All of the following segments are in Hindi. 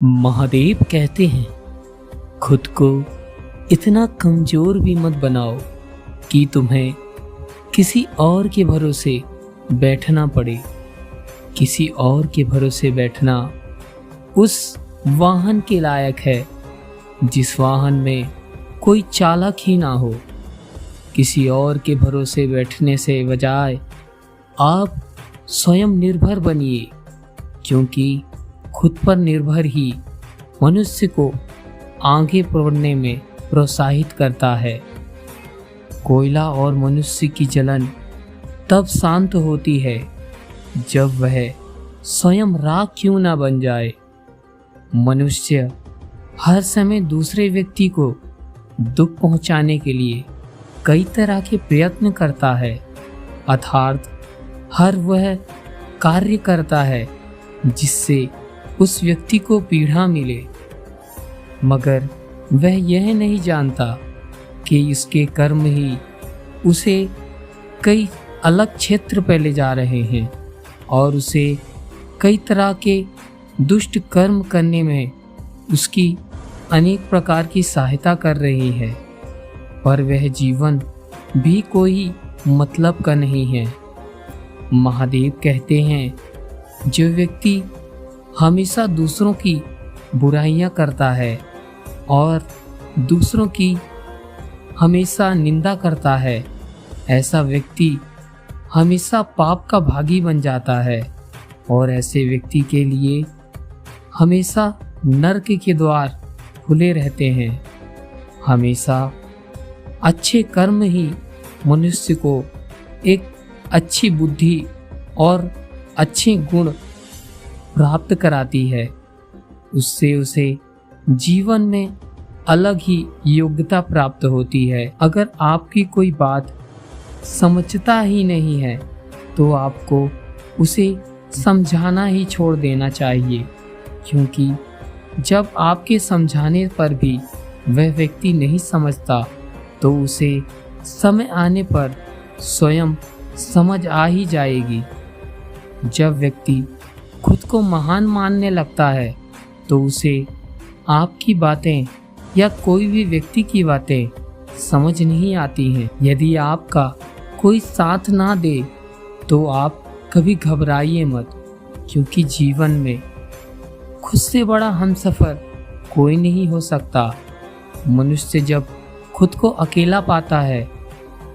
महादेव कहते हैं, खुद को इतना कमजोर भी मत बनाओ कि तुम्हें किसी और के भरोसे बैठना पड़े। किसी और के भरोसे बैठना उस वाहन के लायक है जिस वाहन में कोई चालक ही ना हो। किसी और के भरोसे बैठने से बजाय आप स्वयं निर्भर बनिए, क्योंकि खुद पर निर्भर ही मनुष्य को आगे बढ़ने में प्रोत्साहित करता है। कोयला और मनुष्य की जलन तब शांत होती है जब वह स्वयं राख क्यों ना बन जाए। मनुष्य हर समय दूसरे व्यक्ति को दुख पहुंचाने के लिए कई तरह के प्रयत्न करता है, अर्थात हर वह कार्य करता है जिससे उस व्यक्ति को पीड़ा मिले, मगर वह यह नहीं जानता कि इसके कर्म ही उसे कई अलग क्षेत्र पर ले जा रहे हैं और उसे कई तरह के दुष्ट कर्म करने में उसकी अनेक प्रकार की सहायता कर रही है। पर वह जीवन भी कोई मतलब का नहीं है। महादेव कहते हैं, जो व्यक्ति हमेशा दूसरों की बुराइयां करता है और दूसरों की हमेशा निंदा करता है, ऐसा व्यक्ति हमेशा पाप का भागी बन जाता है और ऐसे व्यक्ति के लिए हमेशा नरक के द्वार खुले रहते हैं। हमेशा अच्छे कर्म ही मनुष्य को एक अच्छी बुद्धि और अच्छे गुण प्राप्त कराती है। उससे उसे जीवन में अलग ही योग्यता प्राप्त होती है। अगर आपकी कोई बात समझता ही नहीं है तो आपको उसे समझाना ही छोड़ देना चाहिए, क्योंकि जब आपके समझाने पर भी वह व्यक्ति नहीं समझता तो उसे समय आने पर स्वयं समझ आ ही जाएगी। जब व्यक्ति खुद को महान मानने लगता है तो उसे आपकी बातें या कोई भी व्यक्ति की बातें समझ नहीं आती हैं। यदि आपका कोई साथ ना दे तो आप कभी घबराइए मत, क्योंकि जीवन में खुद से बड़ा हमसफर कोई नहीं हो सकता। मनुष्य जब खुद को अकेला पाता है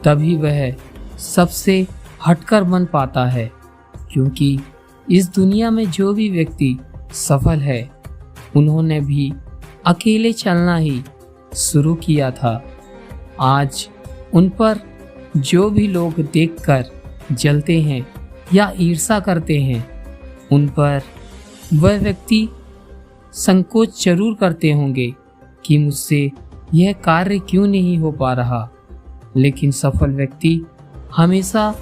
तभी वह सबसे हटकर बन पाता है, क्योंकि इस दुनिया में जो भी व्यक्ति सफल है उन्होंने भी अकेले चलना ही शुरू किया था। आज उन पर जो भी लोग देखकर जलते हैं या ईर्ष्या करते हैं, उन पर वह व्यक्ति संकोच जरूर करते होंगे कि मुझसे यह कार्य क्यों नहीं हो पा रहा, लेकिन सफल व्यक्ति हमेशा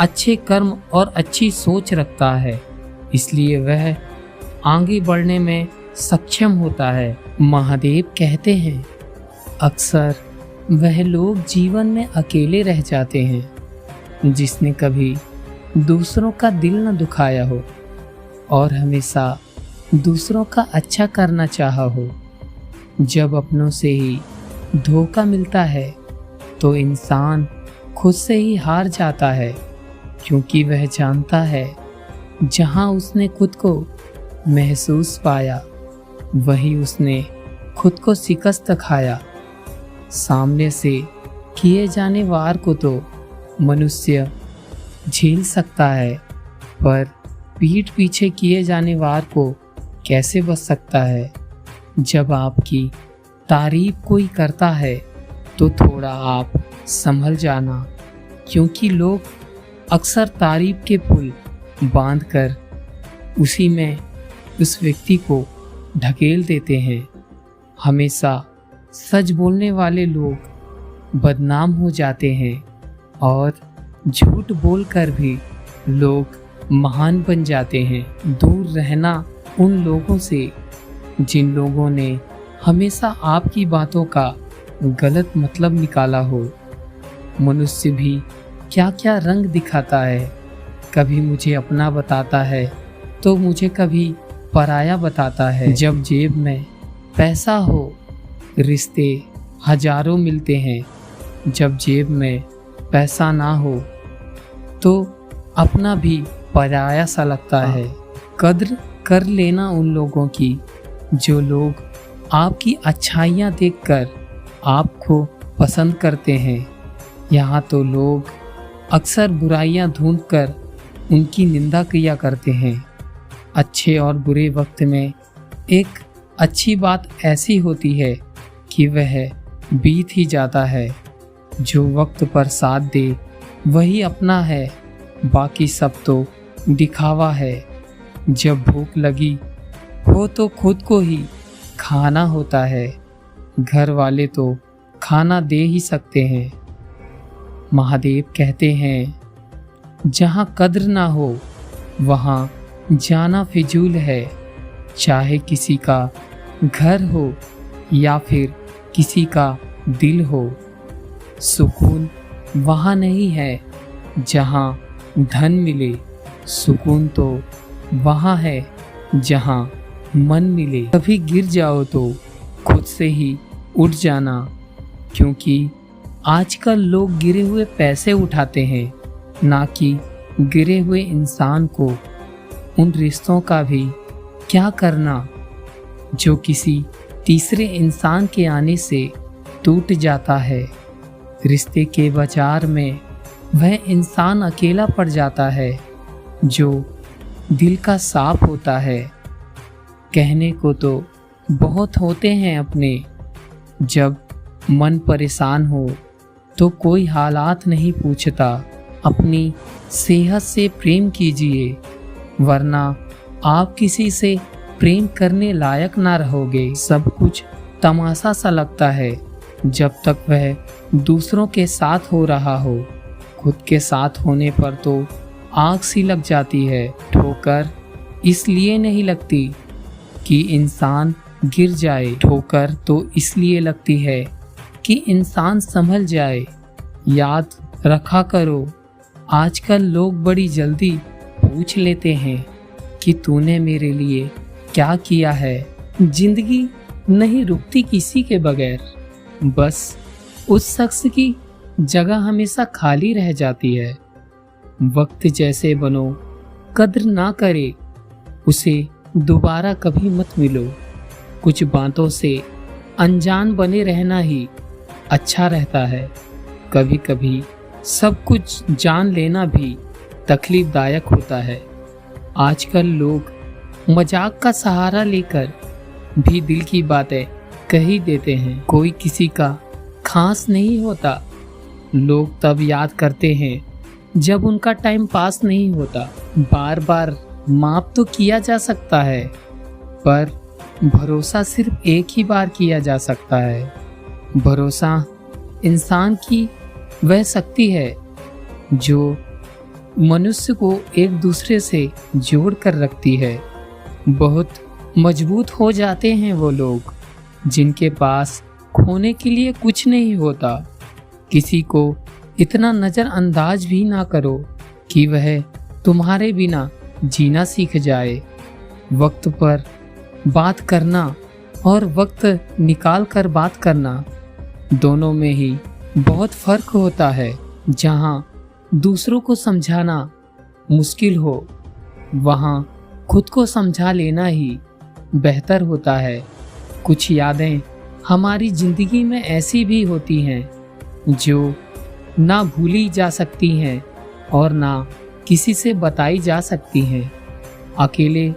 अच्छे कर्म और अच्छी सोच रखता है, इसलिए वह आगे बढ़ने में सक्षम होता है। महादेव कहते हैं, अक्सर वह लोग जीवन में अकेले रह जाते हैं जिसने कभी दूसरों का दिल न दुखाया हो और हमेशा दूसरों का अच्छा करना चाहा हो। जब अपनों से ही धोखा मिलता है तो इंसान खुद से ही हार जाता है, क्योंकि वह जानता है जहां उसने खुद को महसूस पाया वही उसने खुद को शिकस्त खाया। सामने से किए जाने वार को तो मनुष्य झेल सकता है, पर पीठ पीछे किए जाने वार को कैसे बच सकता है। जब आपकी तारीफ कोई करता है तो थोड़ा आप संभल जाना, क्योंकि लोग अक्सर तारीफ के पुल बांधकर उसी में उस व्यक्ति को ढकेल देते हैं। हमेशा सच बोलने वाले लोग बदनाम हो जाते हैं और झूठ बोलकर भी लोग महान बन जाते हैं। दूर रहना उन लोगों से जिन लोगों ने हमेशा आपकी बातों का गलत मतलब निकाला हो। मनुष्य भी क्या क्या रंग दिखाता है, कभी मुझे अपना बताता है तो मुझे कभी पराया बताता है। जब जेब में पैसा हो, रिश्ते हजारों मिलते हैं। जब जेब में पैसा ना हो तो अपना भी पराया सा लगता है। कद्र कर लेना उन लोगों की जो लोग आपकी अच्छाइयाँ देखकर आपको पसंद करते हैं। यहाँ तो लोग अक्सर बुराइयाँ ढूंढकर उनकी निंदा किया करते हैं। अच्छे और बुरे वक्त में एक अच्छी बात ऐसी होती है कि वह बीत ही जाता है। जो वक्त पर साथ दे वही अपना है, बाकी सब तो दिखावा है। जब भूख लगी हो तो खुद को ही खाना होता है। घर वाले तो खाना दे ही सकते हैं। महादेव कहते हैं, जहाँ कद्र ना हो वहाँ जाना फिजूल है। चाहे किसी का घर हो या फिर किसी का दिल हो, सुकून वहाँ नहीं है जहाँ धन मिले। सुकून तो वहाँ है जहाँ मन मिले। कभी गिर जाओ तो खुद से ही उठ जाना, क्योंकि आजकल लोग गिरे हुए पैसे उठाते हैं, ना कि गिरे हुए इंसान को। उन रिश्तों का भी क्या करना जो किसी तीसरे इंसान के आने से टूट जाता है। रिश्ते के बाजार में वह इंसान अकेला पड़ जाता है जो दिल का साफ होता है। कहने को तो बहुत होते हैं अपने, जब मन परेशान हो तो कोई हालात नहीं पूछता। अपनी सेहत से प्रेम कीजिए, वरना आप किसी से प्रेम करने लायक ना रहोगे। सब कुछ तमाशा सा लगता है जब तक वह दूसरों के साथ हो रहा हो। खुद के साथ होने पर तो आग सी लग जाती है। ठोकर इसलिए नहीं लगती कि इंसान गिर जाए, ठोकर तो इसलिए लगती है कि इंसान संभल जाए। याद रखा करो, आजकल लोग बड़ी जल्दी पूछ लेते हैं कि तूने मेरे लिए क्या किया है। जिंदगी नहीं रुकती किसी के बगैर, बस उस शख्स की जगह हमेशा खाली रह जाती है। वक्त जैसे बनो, कद्र ना करे उसे दोबारा कभी मत मिलो। कुछ बातों से अनजान बने रहना ही अच्छा रहता है। कभी कभी सब कुछ जान लेना भी तकलीफदायक होता है। आजकल लोग मजाक का सहारा लेकर भी दिल की बातें कह ही देते हैं। कोई किसी का खास नहीं होता। लोग तब याद करते हैं जब उनका टाइम पास नहीं होता। बार बार माफ तो किया जा सकता है, पर भरोसा सिर्फ एक ही बार किया जा सकता है। भरोसा इंसान की वह शक्ति है जो मनुष्य को एक दूसरे से जोड़ कर रखती है। बहुत मजबूत हो जाते हैं वो लोग जिनके पास खोने के लिए कुछ नहीं होता। किसी को इतना नज़रअंदाज भी ना करो कि वह तुम्हारे बिना जीना सीख जाए। वक्त पर बात करना और वक्त निकाल कर बात करना, दोनों में ही बहुत फ़र्क होता है। जहाँ दूसरों को समझाना मुश्किल हो, वहाँ खुद को समझा लेना ही बेहतर होता है। कुछ यादें हमारी ज़िंदगी में ऐसी भी होती हैं जो ना भूली जा सकती हैं और ना किसी से बताई जा सकती हैं। अकेले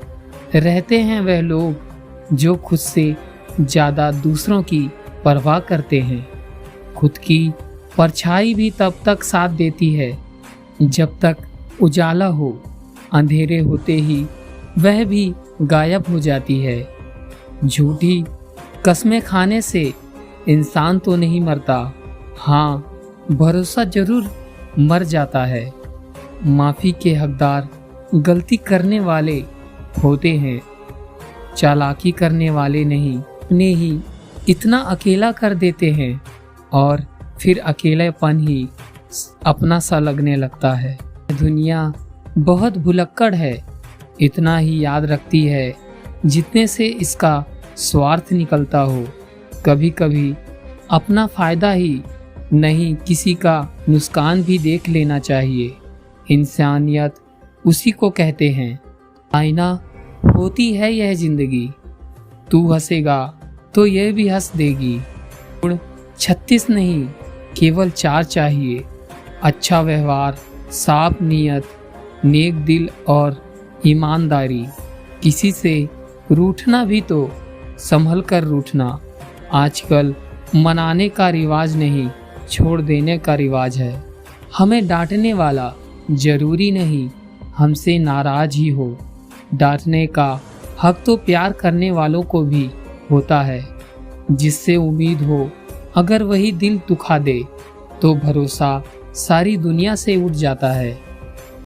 रहते हैं वह लोग जो खुद से ज़्यादा दूसरों की परवाह करते हैं। खुद की परछाई भी तब तक साथ देती है जब तक उजाला हो। अंधेरे होते ही वह भी गायब हो जाती है। झूठी कस्में खाने से इंसान तो नहीं मरता, हाँ भरोसा जरूर मर जाता है। माफ़ी के हकदार गलती करने वाले होते हैं, चालाकी करने वाले नहीं। अपने ही इतना अकेला कर देते हैं और फिर अकेलापन ही अपना सा लगने लगता है। दुनिया बहुत भुलक्कड़ है, इतना ही याद रखती है जितने से इसका स्वार्थ निकलता हो। कभी कभी अपना फायदा ही नहीं, किसी का नुकसान भी देख लेना चाहिए। इंसानियत उसी को कहते हैं। आईना होती है यह जिंदगी, तू हंसेगा तो यह भी हंस देगी। गुण 36 नहीं, केवल 4 चाहिए। अच्छा व्यवहार, साफ नीयत, नेक दिल और ईमानदारी। किसी से रूठना भी तो संभल कर रूठना। आजकल मनाने का रिवाज नहीं, छोड़ देने का रिवाज है। हमें डांटने वाला जरूरी नहीं हमसे नाराज ही हो। डांटने का हक तो प्यार करने वालों को भी होता है। जिससे उम्मीद हो अगर वही दिल दुखा दे तो भरोसा सारी दुनिया से उठ जाता है।